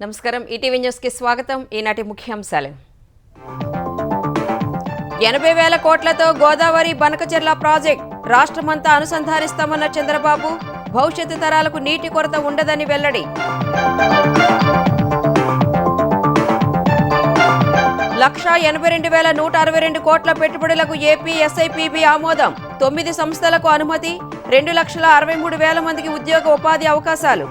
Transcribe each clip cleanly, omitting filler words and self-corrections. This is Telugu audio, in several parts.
నమస్కారం ఈటీవీ న్యూస్ కి స్వాగతం ఈనాటి ముఖ్యాంశాలు 80,000 కోట్లతో గోదావరి బనకచెర్ల ప్రాజెక్ట్ రాష్ట్రమంతా అనుసంధానిస్తామన్న చంద్రబాబు భవిష్యత్తు తరాలకు నీటి కొరత ఉండదని వెల్లడి 182,162 కోట్ల పెట్టుబడులకు ఏపీ ఎస్ఐపిబి ఆమోదం 9 సంస్థలకు అనుమతి 2,63,000 మందికి ఉద్యోగ ఉపాధి అవకాశాలు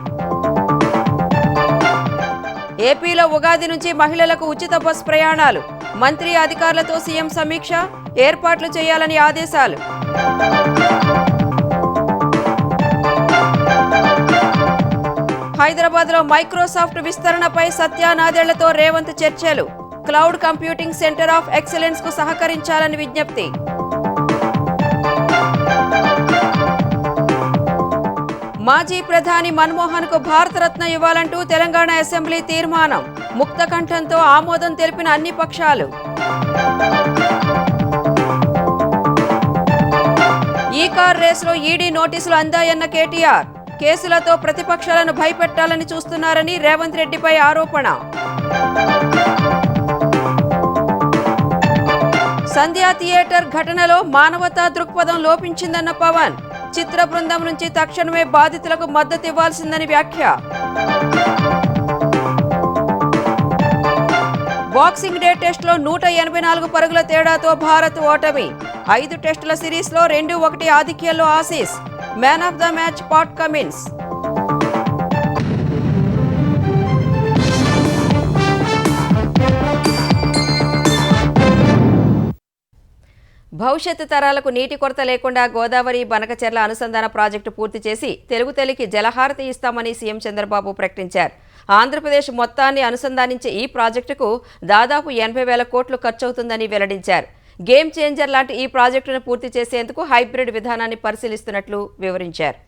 ఏపీలో ఉగాది నుంచి మహిళలకు ఉచిత బస్ ప్రయాణాలు మంత్రి అధికారులతో సీఎం సమీక్ష ఏర్పాట్లు చేయాలని ఆదేశాలు హైదరాబాద్లో మైక్రోసాఫ్ట్ విస్తరణపై సత్యానాదేళ్లతో రేవంత్ చర్చలు cloud computing centre of excellence కు సహకరించాలని విజ్ఞప్తి మాజీ ప్రధాని మన్మోహన్ కు భారతరత్న ఇవ్వాలంటూ తెలంగాణ అసెంబ్లీ తీర్మానం ముక్తకంఠంతో ఆమోదం తెలిపిన అన్ని పక్షాలు ఈ కార్ రేసులో ఈడీ నోటీసులు అందాయన్న కేటీఆర్ కేసులతో ప్రతిపక్షాలను భయపెట్టాలని చూస్తున్నారని రేవంత్ రెడ్డిపై ఆరోపణ సంధ్యా థియేటర్ ఘటనలో మానవతా దృక్పథం లోపించిందన్న పవన్ చిత్ర బృందం నుంచి తక్షణమే బాధితులకు మద్దతు ఇవ్వాల్సిందని వ్యాఖ్య బాక్సింగ్ డే టెస్టులో 184 పరుగుల తేడాతో భారత్ ఓటమి 5 టెస్టుల సిరీస్లో 2-1 ఆధిక్యంలో Aussies man of the match Pat Cummins భవిష్యత్తు తరాలకు నీటి కొరత లేకుండా గోదావరి బనకచెర్ల అనుసంధాన ప్రాజెక్టు పూర్తి చేసి తెలుగు తల్లికి జలహారతి ఇస్తామని సీఎం చంద్రబాబు ప్రకటించారు. ఆంధ్రప్రదేశ్ మొత్తాన్ని అనుసంధానించే ఈ ప్రాజెక్టుకు దాదాపు 80,000 కోట్లు ఖర్చవుతుందని వెల్లడించారు. గేమ్ చేంజర్ లాంటి ఈ ప్రాజెక్టును పూర్తి చేసేందుకు హైబ్రిడ్ విధానాన్ని పరిశీలిస్తున్నట్లు వివరించారు.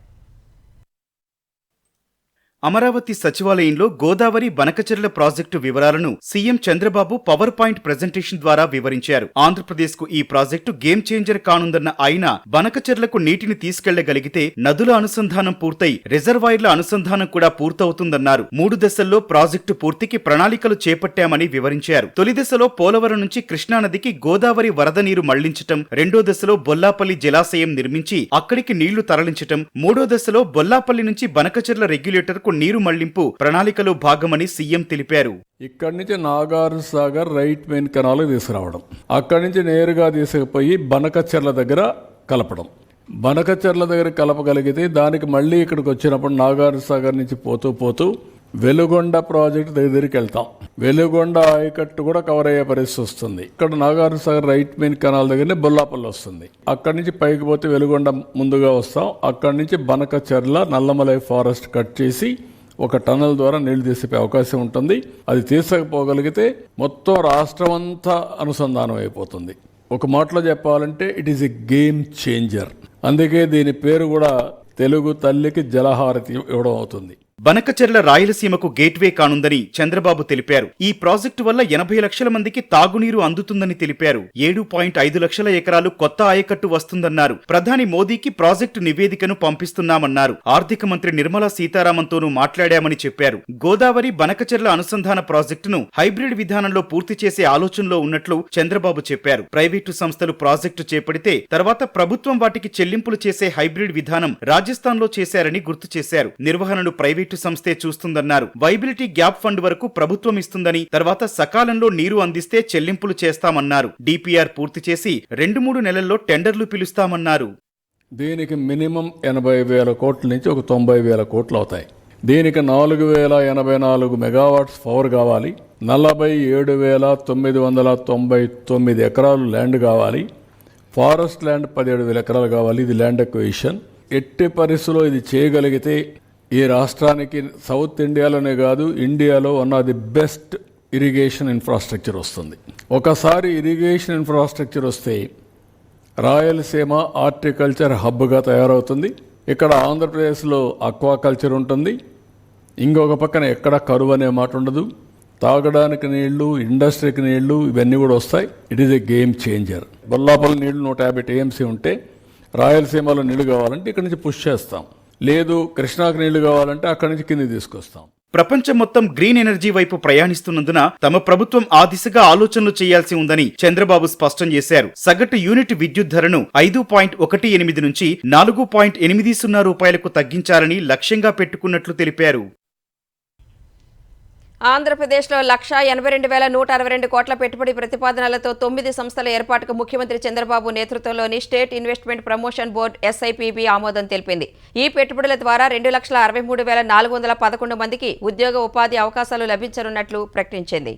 అమరావతి సచివాలయంలో గోదావరి బనకచెర్ల ప్రాజెక్టు వివరాలను CM Chandrababu power point presentation ద్వారా వివరించారు. ఆంధ్రప్రదేశ్ కు ఈ ప్రాజెక్టు గేమ్ చేంజర్ కానుందన్న ఆయన బనకచెర్లకు నీటిని తీసుకెళ్లగలిగితే నదుల అనుసంధానం పూర్తయి రిజర్వాయర్ల అనుసంధానం కూడా పూర్తవుతుందన్నారు. 3 దశల్లో ప్రాజెక్టు పూర్తికి ప్రణాళికలు చేపట్టామని వివరించారు. తొలి దశలో పోలవరం నుంచి కృష్ణానదికి గోదావరి వరద నీరు మళ్లించటం, 2వ దశలో బొల్లాపల్లి జలాశయం నిర్మించి అక్కడికి నీళ్లు తరలించటం, 3వ దశలో బొల్లాపల్లి నుంచి బనకచెర్ల రెగ్యులేటర్ నీరు మళ్లింపు ప్రణాళికలో భాగమని సీఎం తెలిపారు. ఇక్కడి నుంచి Nagarjuna Sagar right main canal తీసుకురావడం, అక్కడి నుంచి నేరుగా తీసుకుపోయి బనకచెర్ల దగ్గర కలపడం, బనకచెర్ల దగ్గర కలపగలిగితే దానికి మళ్ళీ ఇక్కడికి వచ్చినప్పుడు నాగార్జున సాగర్ నుంచి పోతూ వెలుగొండ ప్రాజెక్టు దగ్గరికి వెళ్తాం. వెలుగొండ ఆయకట్టు కూడా కవర్ అయ్యే పరిస్థితి వస్తుంది. ఇక్కడ Nagarjuna Sagar right main canal దగ్గరనే బొల్లాపల్లి వస్తుంది. అక్కడి నుంచి పైకి పోతే వెలుగొండ ముందుగా వస్తాం. అక్కడి నుంచి బనకచెర్ల నల్లమలై ఫారెస్ట్ కట్ చేసి ఒక టన్నల్ ద్వారా నీళ్లు తీసే అవకాశం ఉంటుంది. అది తీసుకుపోగలిగితే మొత్తం రాష్ట్రం అంతా అనుసంధానం అయిపోతుంది. ఒక మాటలో చెప్పాలంటే it is a game changer. అందుకే దీని పేరు కూడా తెలుగు తల్లికి జలహారతి ఇవ్వడం అవుతుంది. బనకచెర్ల రాయలసీమకు గేట్వే కానుందని చంద్రబాబు తెలిపారు. ఈ ప్రాజెక్టు వల్ల 80 లక్షల మందికి తాగునీరు అందుతుందని తెలిపారు. 7.5 లక్షల ఎకరాలు కొత్త ఆయకట్టు వస్తుందన్నారు. ప్రధాని మోదీకి ప్రాజెక్టు నివేదికను పంపిస్తున్నామన్నారు. ఆర్థిక మంత్రి నిర్మలా సీతారామన్తోనూ మాట్లాడామని చెప్పారు. గోదావరి బనకచెర్ల అనుసంధాన ప్రాజెక్టును హైబ్రిడ్ విధానంలో పూర్తి చేసే ఆలోచనలో ఉన్నట్లు చంద్రబాబు చెప్పారు. ప్రైవేటు సంస్థలు ప్రాజెక్టు చేపడితే తర్వాత ప్రభుత్వం వాటికి చెల్లింపులు చేసే హైబ్రిడ్ విధానం రాజస్థాన్లో చేశారని గుర్తు చేశారు. నిర్వహణను ప్రైవేటు సంస్థే చూస్తుందన్నారు. వైబిలిటీ గ్యాప్ ఫండ్ వరకు ప్రభుత్వం ఇస్తుందని, తర్వాత సకాలంలో నీరు అందిస్తే చెల్లింపులు చేస్తామన్నారు. డిపిఆర్ పూర్తి చేసి 2-3 నెలల్లో టెండర్లు పిలుస్తామన్నారు. దీనికి మినిమం 80,000 కోట్ల నుంచి ఒక 90,000 కోట్లు అవుతాయి. దీనికి 4,084 మెగావాట్స్ పవర్ కావాలి. 47,999 ఎకరాలు ల్యాండ్ కావాలి. ఫారెస్ట్ ల్యాండ్ 17,000 ఎకరాలు కావాలి. ఇది ల్యాండ్ అక్విజిషన్. ఎట్టి పరిస్థితుల్లో ఇది చేయగలిగితే ఈ రాష్ట్రానికి సౌత్ ఇండియాలోనే కాదు ఇండియాలో one of the best irrigation infrastructure వస్తుంది. ఒకసారి ఇరిగేషన్ ఇన్ఫ్రాస్ట్రక్చర్ వస్తే రాయలసీమ హార్టికల్చర్ హబ్గా తయారవుతుంది. ఇక్కడ ఆంధ్రప్రదేశ్లో అక్వాకల్చర్ ఉంటుంది. ఇంకొక పక్కన ఎక్కడ కరువు అనే మాట ఉండదు. తాగడానికి నీళ్లు, ఇండస్ట్రీకి నీళ్లు ఇవన్నీ కూడా వస్తాయి. It is a game changer. Bollapalli నీళ్లు 150 టీఎంసీ ఉంటే రాయలసీమలో నీళ్లు కావాలంటే ఇక్కడ నుంచి పుష్ చేస్తాం. లేదు కృష్ణాకు నీళ్లు కావాలంటే అక్కడి నుంచి కింద తీసుకొస్తాం. ప్రపంచం మొత్తం గ్రీన్ ఎనర్జీ వైపు ప్రయాణిస్తున్నందున తమ ప్రభుత్వం ఆ దిశగా ఆలోచనలు చేయాల్సి ఉందని చంద్రబాబు స్పష్టం చేశారు. సగటు యూనిట్ విద్యుత్ ధరను 5.18 నుంచి 4.80 రూపాయలకు తగ్గించాలని లక్ష్యంగా పెట్టుకున్నట్లు తెలిపారు. ఆంధ్రప్రదేశ్లో 1,82,162 కోట్ల పెట్టుబడి ప్రతిపాదనలతో 9 సంస్థల ఏర్పాటుకు ముఖ్యమంత్రి చంద్రబాబు నేతృత్వంలోని state investment promotion board SIPB ఆమోదం తెలిపింది. ఈ పెట్టుబడుల ద్వారా 2,63,411 మందికి ఉద్యోగ ఉపాధి అవకాశాలు లభించనున్నట్లు ప్రకటించింది.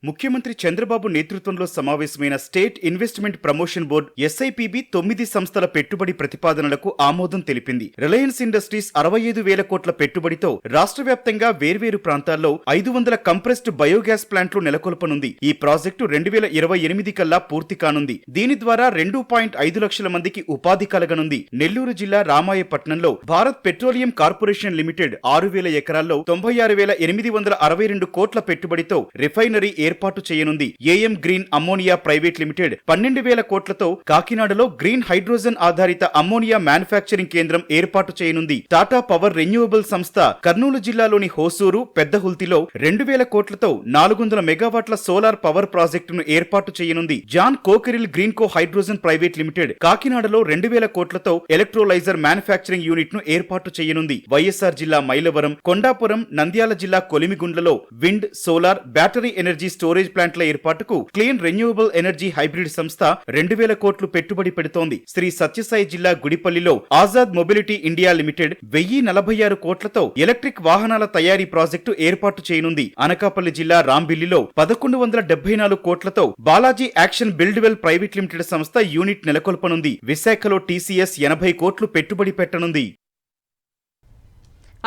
ముఖ్యమంత్రి చంద్రబాబు నేతృత్వంలో సమావేశమైన state investment promotion board SIPB 9 సంస్థల పెట్టుబడి ప్రతిపాదనలకు ఆమోదం తెలిపింది. రిలయన్స్ ఇండస్ట్రీస్ 65,000 కోట్ల పెట్టుబడితో రాష్ట్ర వ్యాప్తంగా వేర్వేరు ప్రాంతాల్లో 500 కంప్రెస్డ్ బయోగ్యాస్ ప్లాంట్లు నెలకొల్పనుంది. ఈ ప్రాజెక్టు 2028 కల్లా పూర్తి కానుంది. దీని ద్వారా 2.5 లక్షల మందికి ఉపాధి కలగనుంది. నెల్లూరు జిల్లా రామాయపట్నంలో భారత్ పెట్రోలియం కార్పొరేషన్ లిమిటెడ్ 6,000 ఎకరాల్లో 96,862 కోట్ల పెట్టుబడితో రిఫైనరీ ఏర్పాటు చేయనుంది. AM green ammonia private limited 12,000 కోట్లతో కాకినాడలో గ్రీన్ హైడ్రోజన్ ఆధారిత అమ్మోనియా మ్యానుఫ్యాక్చరింగ్ కేంద్రం ఏర్పాటు చేయనుంది. టాటా పవర్ రెన్యూవబుల్ సంస్థ కర్నూలు జిల్లాలోని హోసూరు, పెద్దహుల్తిలో 2,000 కోట్లతో 400 మెగావాట్ల సోలార్ పవర్ ప్రాజెక్టును ఏర్పాటు చేయనుంది. జాన్ కోకెరిల్ గ్రీన్ కో హైడ్రోజన్ ప్రైవేట్ లిమిటెడ్ కాకినాడలో 2,000 కోట్లతో ఎలక్ట్రోలైజర్ మ్యానుఫ్యాక్చరింగ్ యూనిట్ ను ఏర్పాటు చేయనుంది. వైఎస్ఆర్ జిల్లా మైలవరం, కొండాపురం, నంద్యాల జిల్లా కొలిమిగుండ్లలో wind, solar, battery energy storage ప్లాంట్ల ఏర్పాటుకు క్లీన్ రెన్యూవబుల్ ఎనర్జీ హైబ్రిడ్ సంస్థ 2,000 కోట్లు పెట్టుబడి పెడుతోంది. శ్రీ సత్యసాయి జిల్లా గుడిపల్లిలో ఆజాద్ మొబిలిటీ ఇండియా లిమిటెడ్ 1,046 కోట్లతో ఎలక్ట్రిక్ వాహనాల తయారీ ప్రాజెక్టు ఏర్పాటు చేయనుంది. అనకాపల్లి జిల్లా రాంబిల్లిలో 1,174 కోట్లతో బాలాజీ యాక్షన్ బిల్డ్వెల్ ప్రైవేట్ లిమిటెడ్ సంస్థ యూనిట్ నెలకొల్పనుంది. విశాఖలో TCS 80 కోట్లు పెట్టుబడి పెట్టనుంది.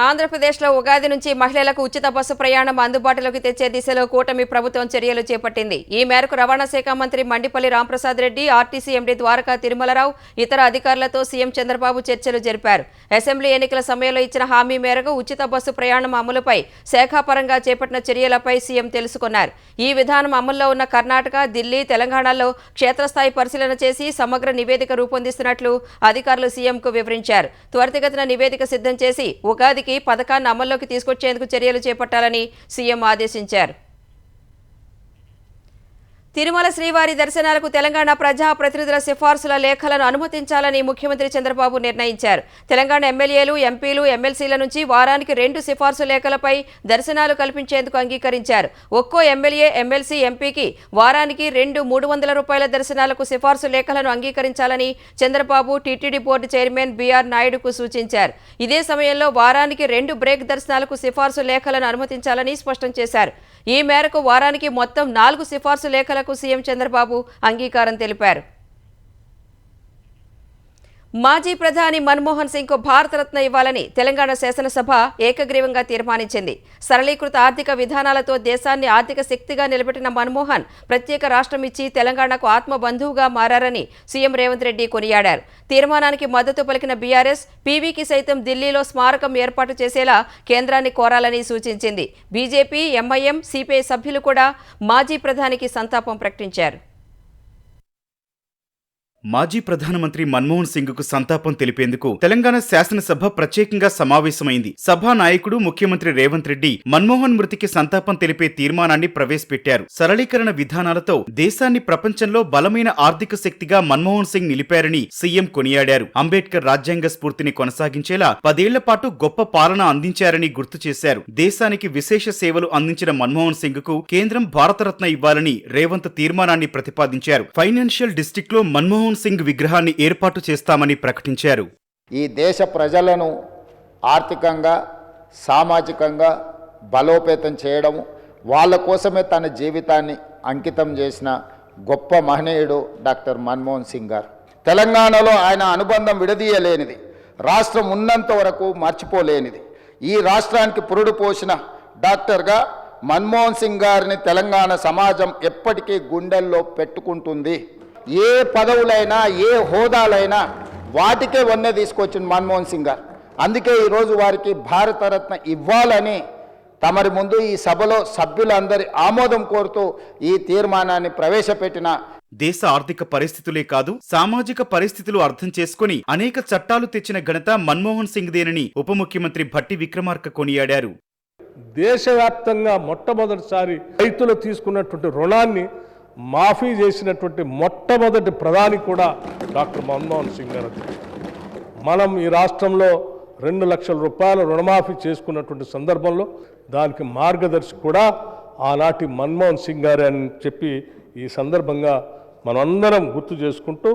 ఆంధ్రప్రదేశ్లో ఉగాది నుంచి మహిళలకు ఉచిత బస్సు ప్రయాణం అందుబాటులోకి తెచ్చే దిశలో కూటమి ప్రభుత్వం చర్యలు చేపట్టింది. ఈ మేరకు రవాణా శాఖ మంత్రి మండిపల్లి రాంప్రసాద్ రెడ్డి, RTC MD ద్వారకా తిరుమలరావు, ఇతర అధికారులతో సీఎం చంద్రబాబు చర్చలు జరిపారు. అసెంబ్లీ ఎన్నికల సమయంలో ఇచ్చిన హామీ మేరకు ఉచిత బస్సు ప్రయాణం అమలుపై శాఖాపరంగా చేపట్టిన చర్యలపై సీఎం తెలుసుకున్నారు. ఈ విధానం అమల్లో ఉన్న కర్ణాటక, ఢిల్లీ, తెలంగాణలో క్షేత్రస్థాయి పరిశీలన చేసి సమగ్ర నివేదిక రూపొందిస్తున్నట్లు అధికారులు సీఎంకు వివరించారు. త్వరితగతిన నివేదిక సిద్ధం చేసి ఉగాది పథకాన్ని అమల్లోకి తీసుకొచ్చేందుకు చర్యలు చేపట్టాలని సీఎం ఆదేశించారు. తిరుమల శ్రీవారి దర్శనాలకు తెలంగాణ ప్రజా ప్రతినిధుల సిఫార్సుల లేఖలను అనుమతించాలని ముఖ్యమంత్రి చంద్రబాబు నిర్ణయించారు. తెలంగాణ ఎమ్మెల్యేలు, ఎంపీలు, ఎమ్మెల్సీల నుంచి వారానికి 2 సిఫార్సు లేఖలపై దర్శనాలు కల్పించేందుకు అంగీకరించారు. ఒక్కో ఎమ్మెల్యే, ఎమ్మెల్సీ, ఎంపీకి వారానికి 300 రూపాయల దర్శనాలకు సిఫార్సు లేఖలను అంగీకరించాలని Chandrababu TTD board chairman BR నాయుడుకు సూచించారు. ఇదే సమయంలో వారానికి 2 బ్రేక్ దర్శనాలకు సిఫార్సు లేఖలను అనుమతించాలని స్పష్టం చేశారు. ఈ మేరకు వారానికి మొత్తం 4 సిఫార్సు లేఖలకు సీఎం చంద్రబాబు అంగీకారం తెలిపారు. మాజీ ప్రధాని మన్మోహన్ సింగ్కు భారతరత్న ఇవ్వాలని తెలంగాణ శాసనసభ ఏకగ్రీవంగా తీర్మానించింది. సరళీకృత ఆర్థిక విధానాలతో దేశాన్ని ఆర్థిక శక్తిగా నిలబెట్టిన మన్మోహన్ ప్రత్యేక రాష్ట్రం ఇచ్చి తెలంగాణకు ఆత్మబంధువుగా మారని సీఎం రేవంత్ రెడ్డి కొనియాడారు. తీర్మానానికి మద్దతు పలికిన బీఆర్ఎస్, పీవీకి సైతం ఢిల్లీలో స్మారకం ఏర్పాటు చేసేలా కేంద్రాన్ని కోరాలని సూచించింది. బీజేపీ, ఎంఐఎం, సిపిఐ సభ్యులు కూడా మాజీ ప్రధానికి సంతాపం ప్రకటించారు. మాజీ ప్రధానమంత్రి మన్మోహన్ సింగ్ కు సంతాపం తెలిపేందుకు తెలంగాణ శాసనసభ ప్రత్యేకంగా సమావేశమైంది. సభా నాయకుడు ముఖ్యమంత్రి రేవంత్ రెడ్డి మన్మోహన్ మృతికి సంతాపం తెలిపే తీర్మానాన్ని ప్రవేశపెట్టారు. సరళీకరణ విధానాలతో దేశాన్ని ప్రపంచంలో బలమైన ఆర్థిక శక్తిగా మన్మోహన్ సింగ్ నిలిపారని సీఎం కొనియాడారు. అంబేద్కర్ రాజ్యాంగ స్ఫూర్తిని కొనసాగించేలా 10 ఏళ్ల పాటు గొప్ప పాలన అందించారని గుర్తు చేశారు. దేశానికి విశేష సేవలు అందించిన మన్మోహన్ సింగ్ కు కేంద్రం భారతరత్న ఇవ్వాలని రేవంత్ తీర్మానాన్ని ప్రతిపాదించారు. ఫైనాన్షియల్ డిస్ట్రిక్ట్ లో మన్మోహన్ సింగ్ విగ్రహాన్ని ఏర్పాటు చేస్తామని ప్రకటించారు. ఈ దేశ ప్రజలను ఆర్థికంగా, సామాజికంగా బలోపేతం చేయడం, వాళ్ళ కోసమే తన జీవితాన్ని అంకితం చేసిన గొప్ప మహనీయుడు డాక్టర్ మన్మోహన్ సింగ్ గారు. తెలంగాణలో ఆయన అనుబంధం విడదీయలేనిది, రాష్ట్రం ఉన్నంత వరకు మర్చిపోలేనిది. ఈ రాష్ట్రానికి పురుడు పోసిన డాక్టర్గా మన్మోహన్ సింగ్ గారిని తెలంగాణ సమాజం ఎప్పటికీ గుండెల్లో పెట్టుకుంటుంది. ఏ పదవులైనా, ఏ హోదాలైనా వాటికే వన్నె తీసుకొచ్చిన మన్మోహన్ సింగ్ గారు. అందుకే ఈరోజు వారికి భారతరత్న ఇవ్వాలని తమరి ముందు ఈ సభలో సభ్యులందరి ఆమోదం కోరుతూ ఈ తీర్మానాన్ని ప్రవేశపెట్టిన దేశ ఆర్థిక పరిస్థితులే కాదు సామాజిక పరిస్థితులు అర్థం చేసుకుని అనేక చట్టాలు తెచ్చిన ఘనత మన్మోహన్ సింగ్ దేనని ఉప ముఖ్యమంత్రి భట్టి విక్రమార్క కొనియాడారు. దేశవ్యాప్తంగా మొట్టమొదటిసారి రైతులు తీసుకున్నటువంటి రుణాన్ని మాఫీ చేసినటువంటి మొట్టమొదటి ప్రధాని కూడా డాక్టర్ మన్మోహన్ సింగ్ గారు. మనం ఈ రాష్ట్రంలో 2 లక్షల రూపాయల రుణమాఫీ చేసుకున్నటువంటి సందర్భంలో దానికి మార్గదర్శి కూడా ఆనాటి మన్మోహన్ సింగ్ గారు అని చెప్పి ఈ సందర్భంగా మనందరం గుర్తు చేసుకుంటూ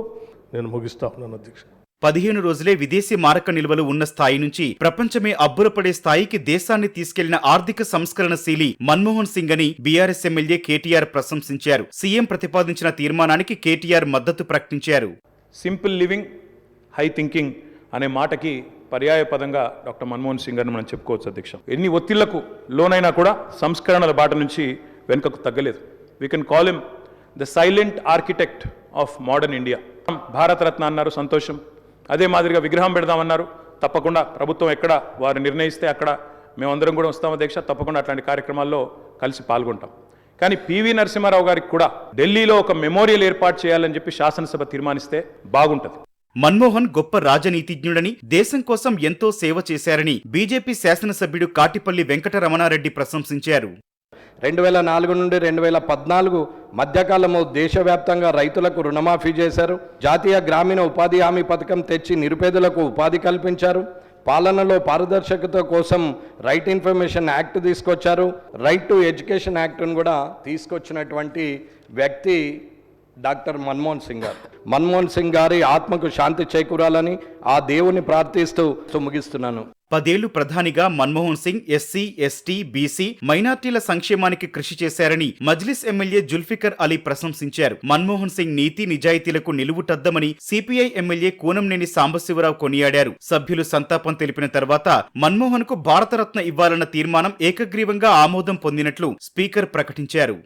నేను ముగిస్తా ఉన్నాను అధ్యక్ష. 15 రోజులే విదేశీ మారక నిల్వలు ఉన్న స్థాయి నుంచి ప్రపంచమే అబ్బురపడే స్థాయికి దేశాన్ని తీసుకెళ్లిన ఆర్థిక సంస్కరణశీలి మన్మోహన్ సింగ్ అని బీఆర్ఎస్ ఎమ్మెల్యే కేటీఆర్ ప్రశంసించారు. సీఎం ప్రతిపాదించిన తీర్మానానికి కేటీఆర్ మద్దతు ప్రకటించారు. సింపుల్ లివింగ్, హై థింకింగ్ అనే మాటకి పర్యాయ పదంగా డాక్టర్ మన్మోహన్ సింగ్ గారిని మనం చెప్పుకోవచ్చు అధ్యక్ష. ఎన్ని ఒత్తిళ్లకు లోనైనా కూడా సంస్కరణల బాట నుంచి వెనుకకు తగ్గలేదు. We can call him the silent architect of modern India. Bharat Ratna అన్నారు, సంతోషం. అదే మాదిరిగా విగ్రహం పెడదామన్నారు, తప్పకుండా ప్రభుత్వం ఎక్కడ వారు నిర్ణయిస్తే అక్కడ మేమందరం కూడా వస్తాం అధ్యక్ష, తప్పకుండా అట్లాంటి కార్యక్రమాల్లో కలిసి పాల్గొంటాం. కానీ పివి నరసింహారావు గారికి కూడా ఢిల్లీలో ఒక మెమోరియల్ ఏర్పాటు చేయాలని చెప్పి శాసనసభ తీర్మానిస్తే బాగుంటుంది. మన్మోహన్ గొప్ప రాజనీతిజ్ఞుడని, దేశం కోసం ఎంతో సేవ చేశారని బీజేపీ శాసనసభ్యుడు కాటిపల్లి వెంకటరమణారెడ్డి ప్రశంసించారు. 2004 నుండి 2014 మధ్యకాలంలో దేశవ్యాప్తంగా రైతులకు రుణమాఫీ చేశారు. జాతీయ గ్రామీణ ఉపాధి హామీ పథకం తెచ్చి నిరుపేదలకు ఉపాధి కల్పించారు. పాలనలో పారదర్శకత కోసం రైట్ ఇన్ఫర్మేషన్ యాక్ట్ తీసుకొచ్చారు. రైట్ టు ఎడ్యుకేషన్ యాక్ట్ను కూడా తీసుకొచ్చినటువంటి వ్యక్తి డాక్టర్ మన్మోహన్ సింగ్ గారు. మన్మోహన్ సింగ్ గారి ఆత్మకు శాంతి చేకూరాలని ఆ దేవుని ప్రార్థిస్తూ ముగిస్తున్నాను. 10 ఏళ్లు ప్రధానిగా Manmohan Singh SC, ST, BC, మైనార్టీల సంక్షేమానికి కృషి చేశారని మజ్లిస్ ఎమ్మెల్యే జుల్ఫికర్ అలీ ప్రశంసించారు. మన్మోహన్ సింగ్ నీతి నిజాయితీలకు నిలువుటద్దమని సిపిఐ ఎమ్మెల్యే కూనంనేని సాంబశివరావు కొనియాడారు. సభ్యులు సంతాపం తెలిపిన తర్వాత మన్మోహన్ కు భారతరత్న ఇవ్వాలన్న తీర్మానం ఏకగ్రీవంగా ఆమోదం పొందినట్లు స్పీకర్ ప్రకటించారు.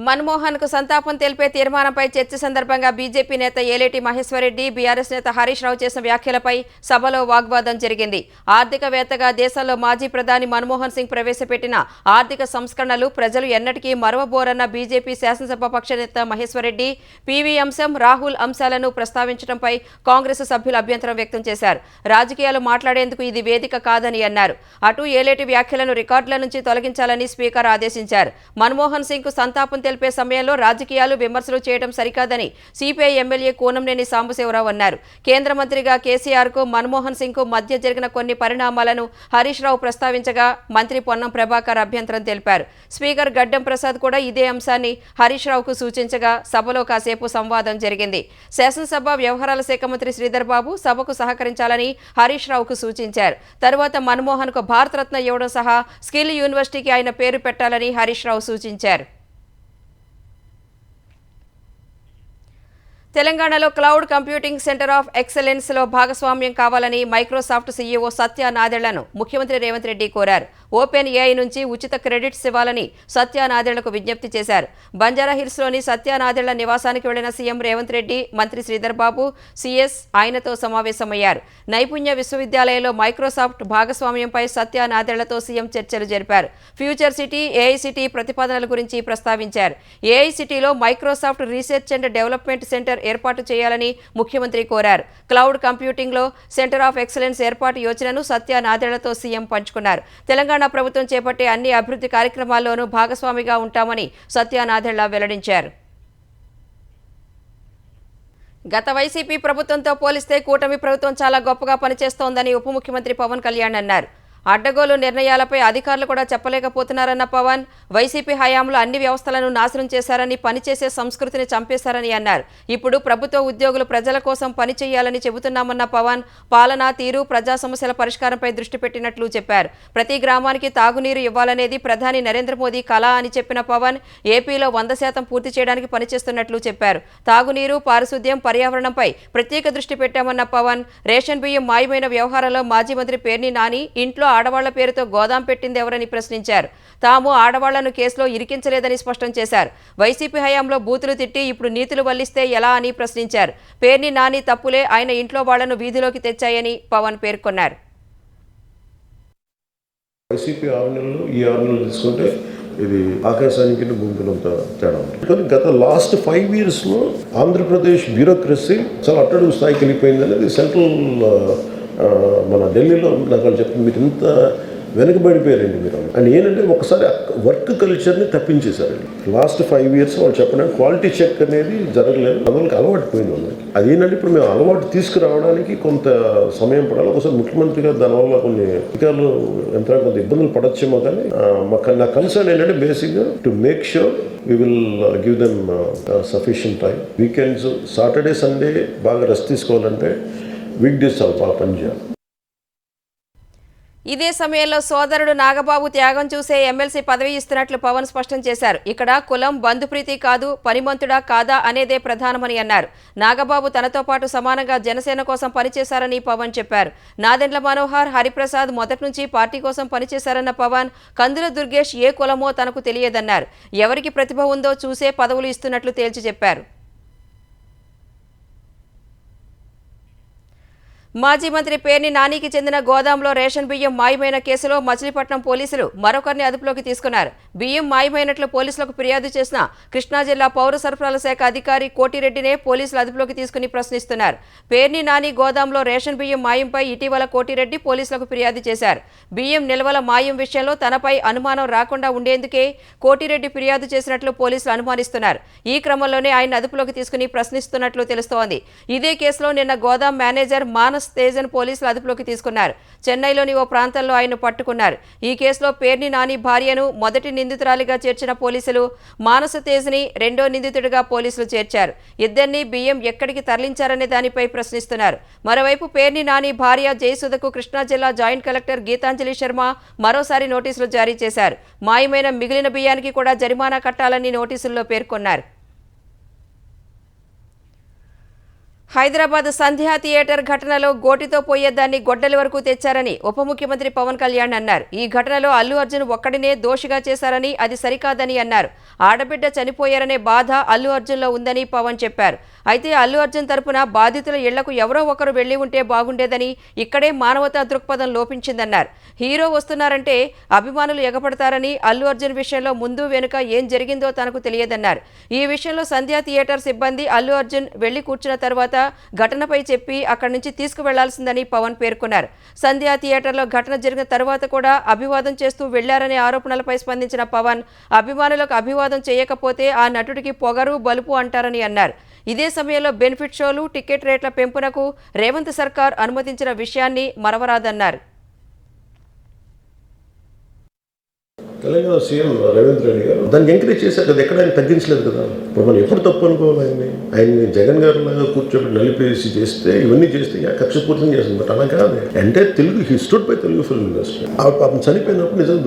మన్మోహన్ కు సంతాపం తెలిపే తీర్మానంపై చర్చ సందర్భంగా బీజేపీ నేత ఏలేటి మహేశ్వరరెడ్డి, బీఆర్ఎస్ నేత హరీష్ రావు చేసిన వ్యాఖ్యలపై సభలో వాగ్వాదం జరిగింది. ఆర్థికవేత్తగా దేశంలో మాజీ ప్రధాని మన్మోహన్ సింగ్ ప్రవేశపెట్టిన ఆర్థిక సంస్కరణలు ప్రజలు ఎన్నటికీ మరవబోరన్న బీజేపీ శాసనసభ పక్ష నేత మహేశ్వరరెడ్డి, పీవీ అంశం, రాహుల్ అంశాలను ప్రస్తావించడంపై కాంగ్రెస్ సభ్యులు అభ్యంతరం వ్యక్తం చేశారు. రాజకీయాలు మాట్లాడేందుకు ఇది వేదిక కాదని అన్నారు. అటు ఏలేటి వ్యాఖ్యలను రికార్డుల నుంచి తొలగించాలని స్పీకర్ ఆదేశించారు. మన్మోహన్ సింగ్ కు సంతాపం తెలిపే సమయంలో రాజకీయాలు విమర్శలు చేయడం సరికాదని సిపిఐ ఎమ్మెల్యే కూనంనేని సాంబశివరావు అన్నారు. కేంద్ర మంత్రిగా కేసీఆర్ కు మన్మోహన్ సింగ్ కు మధ్య జరిగిన కొన్ని పరిణామాలను హరీష్ రావు ప్రస్తావించగా మంత్రి పొన్నం ప్రభాకర్ అభ్యంతరం తెలిపారు. స్పీకర్ గడ్డం ప్రసాద్ కూడా ఇదే అంశాన్ని హరీష్ రావుకు సూచించగా సభలో కాసేపు సంవాదం జరిగింది. శాసనసభ వ్యవహారాల శాఖ మంత్రి శ్రీధర్ బాబు సభకు సహకరించాలని హరీష్ రావుకు సూచించారు. తరువాత మన్మోహన్ కు భారతరత్న ఇవ్వడం సహా స్కిల్ యూనివర్సిటీకి ఆయన పేరు పెట్టాలని హరీష్ రావు సూచించారు. తెలంగాణలో cloud computing centre of excellence లో భాగస్వామ్యం కావాలని మైక్రోసాఫ్ట్ సీఈఓ సత్య నాదెళ్లను ముఖ్యమంత్రి రేవంత్ రెడ్డి కోరారు. ఓపెన్ ఏఐ నుంచి ఉచిత క్రెడిట్స్ ఇవ్వాలని సత్య నాదెళ్లకు విజ్ఞప్తి చేశారు. బంజారాహిల్స్లోని సత్య నాదెళ్ల నివాసానికి వెళ్లిన సీఎం రేవంత్ రెడ్డి, మంత్రి శ్రీధర్ బాబు, సీఎస్ ఆయనతో సమావేశమయ్యారు. నైపుణ్య విశ్వవిద్యాలయంలో మైక్రోసాఫ్ట్ భాగస్వామ్యంపై సత్య నాదెళ్లతో సీఎం చర్చలు జరిపారు. ఫ్యూచర్ సిటీ, ఏఐ సిటీ ప్రతిపాదనల గురించి ప్రస్తావించారు. ఏఐ సిటీలో Microsoft research and development centre ఏర్పాటు చేయాలని ముఖ్యమంత్రి కోరారు. క్లౌడ్ కంప్యూటింగ్లో సెంటర్ ఆఫ్ ఎక్సలెన్స్ ఏర్పాటు యోచనను సత్య నాదెళ్లతో సీఎం పంచుకున్నారు. తెలంగాణ ప్రభుత్వం చేపట్టే అన్ని అభివృద్ధి కార్యక్రమాల్లోనూ భాగస్వామిగా ఉంటామని సత్య నాదెళ్ల వెల్లడించారు. గత వైసీపీ ప్రభుత్వంతో పోలిస్తే కూటమి ప్రభుత్వం చాలా గొప్పగా పనిచేస్తోందని ఉప ముఖ్యమంత్రి పవన్ కళ్యాణ్ అన్నారు. అడ్డగోలు నిర్ణయాలపై అధికారులు కూడా చెప్పలేకపోతున్నారన్న పవన్, వైసీపీ హయాంలో అన్ని వ్యవస్థలను నాశనం చేశారని, పనిచేసే సంస్కృతిని చంపేశారని అన్నారు. ఇప్పుడు ప్రభుత్వ ఉద్యోగులు ప్రజల కోసం పనిచేయాలని చెబుతున్నామన్న పవన్, పాలనా తీరు, ప్రజా సమస్యల పరిష్కారంపై దృష్టి పెట్టినట్లు చెప్పారు. ప్రతి గ్రామానికి తాగునీరు ఇవ్వాలనేది ప్రధాని నరేంద్ర మోదీ కళ అని చెప్పిన పవన్, ఏపీలో 100% పూర్తి చేయడానికి పనిచేస్తున్నట్లు చెప్పారు. తాగునీరు, పారిశుద్ధ్యం, పర్యావరణంపై ప్రత్యేక దృష్టి పెట్టామన్న పవన్, రేషన్ బియ్యం మాయమైన వ్యవహారంలో మాజీ మంత్రి పేర్ని నాని ఇంట్లో ఆడవాళ్ల పేరుతో గోదాం పెట్టింది ఎవరని ప్రశ్నించారు. తాము ఆడవాళ్లను కేసులో ఇరికించలేదని స్పష్టం చేశారు. వైసీపీ హయాంలో బూతులు తిట్టి ఇప్పుడు నీతులు వల్లిస్తే ఎలా అని ప్రశ్నించారు. పేర్ని నాని తప్పులే ఆయన ఇంట్లో వాళ్లను వీధిలోకి తెచ్చాయని పవన్ పేర్కొన్నారు. వైసీపీ 6 నెలలు ఈ 6 నెలలు తీసుకుంటే ఇది ఆకాశానికి భూమికినంత తేడా ఉంటుంది. కానీ గత లాస్ట్ 5 yearsలో ఆంధ్రప్రదేశ్ బ్యూరోక్రసీ చాలా అట్టడుగు స్థాయికి వెళ్ళిపోయింది అనేది సెంట్రల్ మన ఢిల్లీలో నాకు వాళ్ళు చెప్తుంది, మీరు ఇంత వెనకబడిపోయారండి మీరు అని. ఏంటంటే ఒకసారి వర్క్ కల్చర్ని తప్పించేశారండి. లాస్ట్ 5 years వాళ్ళు చెప్పడానికి క్వాలిటీ చెక్ అనేది జరగలేదు, వాళ్ళకి అలవాటు పోయింది వాళ్ళకి. అదేంటంటే ఇప్పుడు మేము అలవాటు తీసుకురావడానికి కొంత సమయం పడాలి. ఒకసారి ముఖ్యమంత్రి గారు దానివల్ల కొన్ని అధికారులు ఎంత కొంత ఇబ్బందులు పడచ్చేమో, కానీ నా కన్సర్న్ ఏంటంటే బేసిక్గా to make sure we will give them sufficient time. Weekends Saturday Sunday బాగా రెస్ట్ తీసుకోవాలంటే వీక్ డేస్ చాలా బాగా పనిచేయాలి. ఇదే సమయంలో సోదరుడు నాగబాబు త్యాగం చూసే ఎమ్మెల్సీ పదవి ఇస్తున్నట్లు పవన్ స్పష్టం చేశారు. ఇక్కడ కులం బంధుప్రీతి కాదు, పనిమంతుడా కాదా అనేదే ప్రధానమని అన్నారు. నాగబాబు తనతో పాటు సమానంగా జనసేన కోసం పనిచేశారని పవన్ చెప్పారు. నాదెండ్ల మనోహర్, హరిప్రసాద్ మొదటి నుంచి పార్టీ కోసం పనిచేశారన్న పవన్, కందుల దుర్గేష్ ఏ కులమో తనకు తెలియదన్నారు. ఎవరికి ప్రతిభ ఉందో చూసే పదవులు ఇస్తున్నట్లు తేల్చి చెప్పారు. మాజీ మంత్రి పేర్ని నానికి చెందిన గోదాంలో రేషన్ బియ్యం మాయమైన కేసులో మచిలీపట్నం పోలీసులు మరొకరిని అదుపులోకి తీసుకున్నారు. బియ్యం మాయమైనట్లు పోలీసులకు ఫిర్యాదు చేసిన కృష్ణా జిల్లా పౌర సరఫరాల శాఖ అధికారి కోటిరెడ్డినే పోలీసులు అదుపులోకి తీసుకుని ప్రశ్నిస్తున్నారు. పేర్ని నాని గోదాంలో రేషన్ బియ్యం మాయంపై ఇటీవల కోటిరెడ్డి పోలీసులకు ఫిర్యాదు చేశారు. బియ్యం నిల్వల మాయం విషయంలో తనపై అనుమానం రాకుండా ఉండేందుకే కోటిరెడ్డి ఫిర్యాదు చేసినట్లు పోలీసులు అనుమానిస్తున్నారు. ఈ క్రమంలోనే ఆయన అదుపులోకి తీసుకుని ప్రశ్నిస్తున్నట్లు తెలుస్తోంది. ఇదే కేసులో నిన్న గోదాం మేనేజర్ మానస్ తేజన్ పోలీసులు అదుపులోకి తీసుకున్నారు. చెన్నైలోని ఓ ప్రాంతంలో ఆయన పట్టుకున్నారు. ఈ కేసులో పేర్ని నాని భార్యను మొదటి నిందితురాలిగా చేర్చిన పోలీసులు మానస తేజ్ని రెండో నిందితుడిగా పోలీసులు చేర్చారు. ఇద్దరిని బియ్యం ఎక్కడికి తరలించారనే దానిపై ప్రశ్నిస్తున్నారు. మరోవైపు పేర్ని నాని భార్య జయసుధకు కృష్ణా జిల్లా జాయింట్ కలెక్టర్ గీతాంజలి శర్మ మరోసారి నోటీసులు జారీ చేశారు. మాయమైన మిగిలిన బియ్యానికి కూడా జరిమానా కట్టాలని నోటీసుల్లో పేర్కొన్నారు. హైదరాబాద్ సంధ్యా థియేటర్ ఘటనలో గోటితో పోయేదాన్ని గొడ్డలి వరకు తెచ్చారని ఉప ముఖ్యమంత్రి పవన్ కళ్యాణ్ అన్నారు. ఈ ఘటనలో అల్లు అర్జున్ ఒక్కడినే దోషిగా చేశారని, అది సరికాదని అన్నారు. ఆడబిడ్డ చనిపోయారనే బాధ అల్లు అర్జున్లో ఉందని పవన్ చెప్పారు. అయితే అల్లు అర్జున్ తరపున బాధితుల ఇళ్లకు ఎవరో ఒకరు వెళ్లి ఉంటే బాగుండేదని, ఇక్కడే మానవతా దృక్పథం లోపించిందన్నారు. హీరో వస్తున్నారంటే అభిమానులు ఎగపడతారని, అల్లు అర్జున్ విషయంలో ముందు వెనుక ఏం జరిగిందో తనకు తెలియదన్నారు. ఈ విషయంలో సంధ్యా థియేటర్ సిబ్బంది అల్లు అర్జున్ వెళ్లి కూర్చున్న తర్వాత ఘటనపై చెప్పి అక్కడి నుంచి తీసుకువెళ్లాల్సిందని పవన్ పేర్కొన్నారు. సంధ్యా థియేటర్లో ఘటన జరిగిన తర్వాత కూడా అభివాదం చేస్తూ వెళ్లారనే ఆరోపణలపై స్పందించిన పవన్, అభిమానులకు అభివాదం చేయకపోతే ఆ నటుడికి పొగరు బలుపు అంటారని అన్నారు. ఇదే సమయంలో బెనిఫిట్ షోలు, టికెట్ రేట్ల పెంపునకు రేవంత్ సర్కార్ అనుమతించిన విషయాన్ని మరవరాదన్నారు. తెలంగాణ సీఎం రేవంత్ రెడ్డి గారు దాన్ని ఎంకరేజ్ చేశారు కదా, ఎక్కడ ఆయన తగ్గించలేదు కదా. ఇప్పుడు మనం ఎప్పుడు తప్పు అనుకోవాలి, ఆయన్ని జగన్ గారు లాగా కూర్చోబెట్టి నలిపేసి చేస్తే, ఇవన్నీ చేస్తే కక్షపూర్తం చేస్తుంది. బట్ అలా కాదు, అంటే Telugu he stood by Telugu film industry. పాపం చనిపోయినప్పుడు నిజం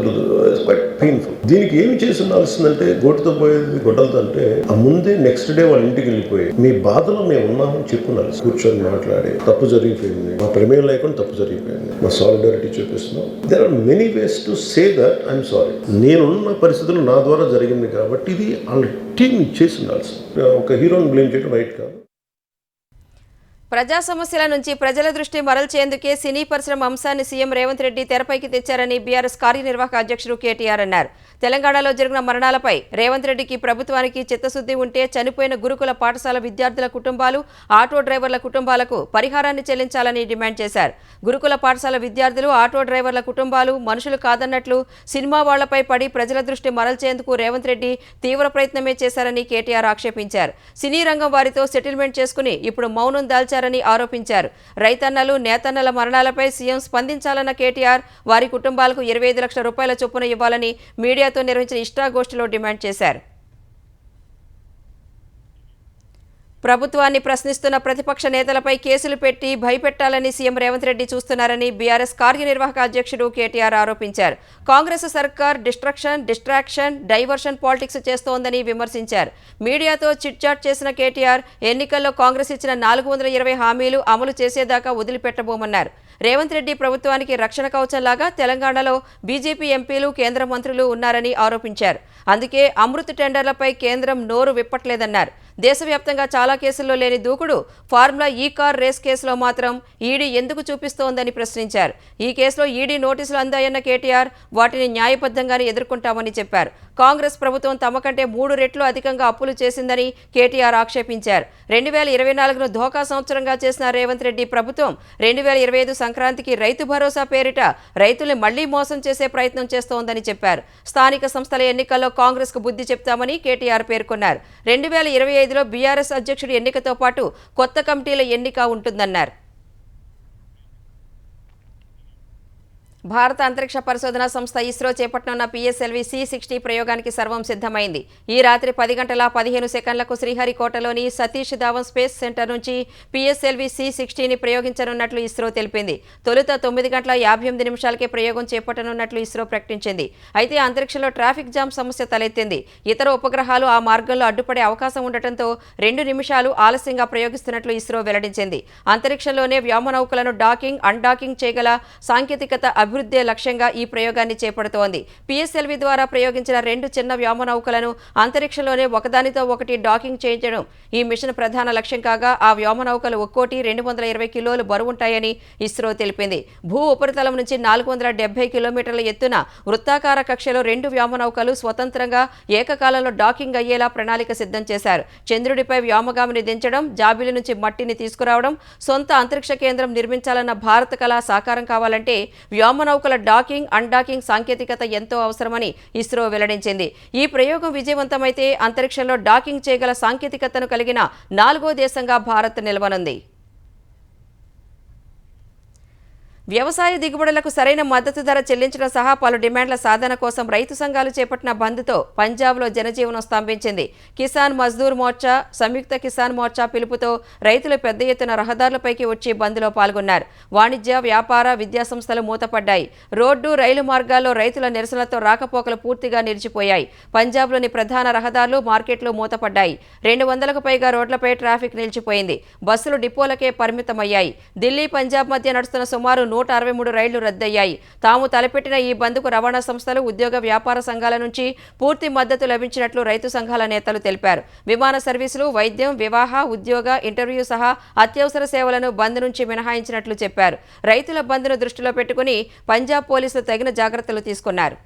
క్వైట్ పెయిన్ఫుల్. దీనికి ఏమి చేసి ఉండాల్సిందంటే, గోటితో పోయేది గొడ్డలతో అంటే ఆ ముందే నెక్స్ట్ డే వాళ్ళ ఇంటికి వెళ్ళిపోయి మీ బాధలో మేము ఉన్నామని చెప్పున్నారు. కూర్చొని మాట్లాడి తప్పు జరిగిపోయింది, మా ప్రమేయం లేకుండా తప్పు జరిగిపోయింది, మా సాలిడారిటీ చూపిస్తున్నాం. There are many ways to say that I'm sorry, నేనున్న పరిస్థితులు నా ద్వారా జరిగింది కాబట్టి ఇది వాళ్ళ టీం చేసి ఉండాల్సి. ఒక హీరోని బ్లేమ్ చేయడం రైట్ కాదు. ప్రజా సమస్యల నుంచి ప్రజల దృష్టి మరల్చేందుకే సినీ పరిశ్రమ అంశాన్ని సీఎం రేవంత్ రెడ్డి తెరపైకి తెచ్చారని బీఆర్ఎస్ కార్యనిర్వాహక అధ్యక్షుడు కేటీఆర్ అన్నారు. తెలంగాణలో జరిగిన మరణాలపై రేవంత్ రెడ్డికి, ప్రభుత్వానికి చిత్తశుద్ధి ఉంటే చనిపోయిన గురుకుల పాఠశాల విద్యార్థుల కుటుంబాలు, ఆటో డ్రైవర్ల కుటుంబాలకు పరిహారాన్ని చెల్లించాలని డిమాండ్ చేశారు. గురుకుల పాఠశాల విద్యార్థులు, ఆటో డ్రైవర్ల కుటుంబాలు మనుషులు కాదన్నట్లు సినిమా వాళ్లపై పడి ప్రజల దృష్టి మరల్చేందుకు రేవంత్ రెడ్డి తీవ్ర ప్రయత్నమే చేశారని కేటీఆర్ ఆక్షేపించారు. సినీ రంగం వారితో సెటిల్మెంట్ చేసుకుని ఇప్పుడు మౌనం దాల్చారని ఆరోపించారు. రైతన్నలు, నేతన్నల మరణాలపై సీఎం స్పందించాలన్న కేటీఆర్ వారి కుటుంబాలకు 25 లక్షల రూపాయల చొప్పున ఇవ్వాలని మీడియాతో నిర్వహించిన ఇష్టాగోష్ఠిలో డిమాండ్ చేశారు. ప్రభుత్వాన్ని ప్రశ్నిస్తున్న ప్రతిపక్ష నేతలపై కేసులు పెట్టి భయపెట్టాలని సీఎం రేవంత్ రెడ్డి చూస్తున్నారని బీఆర్ఎస్ కార్యనిర్వాహక అధ్యక్షుడు కేటీఆర్ ఆరోపించారు. కాంగ్రెస్ సర్కార్ డిస్ట్రాక్షన్, డైవర్షన్ పాలిటిక్స్ చేస్తోందని విమర్శించారు. మీడియాతో చిట్చాట్ చేసిన కేటీఆర్ ఎన్నికల్లో కాంగ్రెస్ ఇచ్చిన 420 హామీలు అమలు చేసేదాకా వదిలిపెట్టబోమన్నారు. రేవంత్ రెడ్డి ప్రభుత్వానికి రక్షణ కవచంలాగా తెలంగాణలో బీజేపీ ఎంపీలు, కేంద్ర మంత్రులు ఉన్నారని ఆరోపించారు. అందుకే అమృత్ టెండర్లపై కేంద్రం నోరు విప్పట్లేదన్నారు. దేశవ్యాప్తంగా చాలా కేసుల్లో లేని దూకుడు ఫార్ములా ఈ కార్ రేస్ కేసులో మాత్రం ఈడీ ఎందుకు చూపిస్తోందని ప్రశ్నించారు. ఈ కేసులో ఈడీ నోటీసులు అందాయన్న కేటీఆర్ వాటిని న్యాయబద్ధంగానే ఎదుర్కొంటామని చెప్పారు. కాంగ్రెస్ ప్రభుత్వం తమ కంటే 3 రెట్లు అధికంగా అప్పులు చేసిందని కేటీఆర్ ఆక్షేపించారు. 2024ను ధోకా సంవత్సరంగా చేసిన రేవంత్ రెడ్డి ప్రభుత్వం 2025 సంక్రాంతికి రైతు భరోసా పేరిట రైతుల్ని మళ్లీ మోసం చేసే ప్రయత్నం చేస్తోందని చెప్పారు. స్థానిక సంస్థల ఎన్నికల్లో కాంగ్రెస్ కు బుద్ధి చెప్తామని కేటీఆర్ పేర్కొన్నారు. 2025లో బీఆర్ఎస్ అధ్యక్షుడి ఎన్నికతో పాటు కొత్త కమిటీల ఎన్నిక ఉంటుందన్నారు. భారత అంతరిక్ష పరిశోధన సంస్థ ఇస్రో చేపట్టనున్న పిఎస్ఎల్వి C-60 ప్రయోగానికి సర్వం సిద్ధమైంది. ఈ రాత్రి 10 గంటల 15 సెకండ్లకు శ్రీహరికోటలోని సతీష్ ధావన్ స్పేస్ సెంటర్ నుంచి పిఎస్ఎల్వి C-60ని ప్రయోగించనున్నట్లు ఇస్రో తెలిపింది. తొలుత 9 గంటల 58 నిమిషాలకే ప్రయోగం చేపట్టనున్నట్లు ఇస్రో ప్రకటించింది. అయితే అంతరిక్షంలో ట్రాఫిక్ జామ్ సమస్య తలెత్తింది. ఇతర ఉపగ్రహాలు ఆ మార్గంలో అడ్డుపడే అవకాశం ఉండటంతో 2 నిమిషాలు ఆలస్యంగా ప్రయోగిస్తున్నట్లు ఇస్రో వెల్లడించింది. అంతరిక్షంలోనే వ్యోమనౌకలను డాకింగ్, అన్డాకింగ్ చేయగల సాంకేతికత అభివృద్ధి లక్ష్యంగా ఈ ప్రయోగాన్ని చేపడుతోంది. పిఎస్ఎల్వి ద్వారా ప్రయోగించిన 2 చిన్న వ్యోమనౌకలను అంతరిక్షంలోనే ఒకదానితో ఒకటి డాకింగ్ చేయించడం ఈ మిషన్ ప్రధాన లక్ష్యం కాగా ఆ వ్యోమనౌకలు ఒక్కోటి 220 కిలోలు బరువుంటాయని ఇస్రో తెలిపింది. భూ ఉపరితలం నుంచి 470 కిలోమీటర్ల ఎత్తున వృత్తాకార కక్షలో 2 వ్యోమనౌకలు స్వతంత్రంగా ఏకకాలంలో డాకింగ్ అయ్యేలా ప్రణాళిక సిద్ధం చేశారు. చంద్రుడిపై వ్యోమగామిని దించడం, జాబిలి నుంచి మట్టిని తీసుకురావడం, సొంత అంతరిక్ష కేంద్రం నిర్మించాలన్న భారత కళ సాకారం కావాలంటే వ్యోమనౌకల డాకింగ్, అన్డాకింగ్ సాంకేతికత ఎంతో అవసరమని ఇస్రో వెల్లడించింది. ఈ ప్రయోగం విజయవంతమైతే అంతరిక్షంలో డాకింగ్ చేయగల సాంకేతికతను కలిగిన 4వ దేశంగా భారత్ నిలవనుంది. వ్యవసాయ దిగుబడులకు సరైన మద్దతు ధర చెల్లించడం సహా పలు డిమాండ్ల సాధన కోసం రైతు సంఘాలు చేపట్టిన బంద్తో పంజాబ్లో జనజీవనం స్తంభించింది. కిసాన్ మజ్దూర్ మోర్చా, సంయుక్త కిసాన్ మోర్చా పిలుపుతో రైతులు పెద్ద ఎత్తున రహదారులపైకి వచ్చి బంద్లో పాల్గొన్నారు. వాణిజ్య, వ్యాపార, విద్యా సంస్థలు మూతపడ్డాయి. రోడ్డు, రైలు మార్గాల్లో రైతుల నిరసనలతో రాకపోకలు పూర్తిగా నిలిచిపోయాయి. పంజాబ్లోని ప్రధాన రహదారులు, మార్కెట్లు మూతపడ్డాయి. 200కు పైగా రోడ్లపై ట్రాఫిక్ నిలిచిపోయింది. బస్సులు డిపోలకే పరిమితమయ్యాయి. ఢిల్లీ, పంజాబ్ మధ్య నడుస్తున్న సుమారు 163 రైళ్లు రద్దయ్యాయి. తాము తలపెట్టిన ఈ బంద్కు రవాణా సంస్థలు, ఉద్యోగ వ్యాపార సంఘాల నుంచి పూర్తి మద్దతు లభించినట్లు రైతు సంఘాల నేతలు తెలిపారు. విమాన సర్వీసులు, వైద్యం, వివాహ, ఉద్యోగ, ఇంటర్వ్యూ సహా అత్యవసర సేవలను బంద్ నుంచి మినహాయించినట్లు చెప్పారు. రైతుల బంద్ను దృష్టిలో పెట్టుకుని పంజాబ్ పోలీసులు తగిన జాగ్రత్తలు తీసుకున్నారు.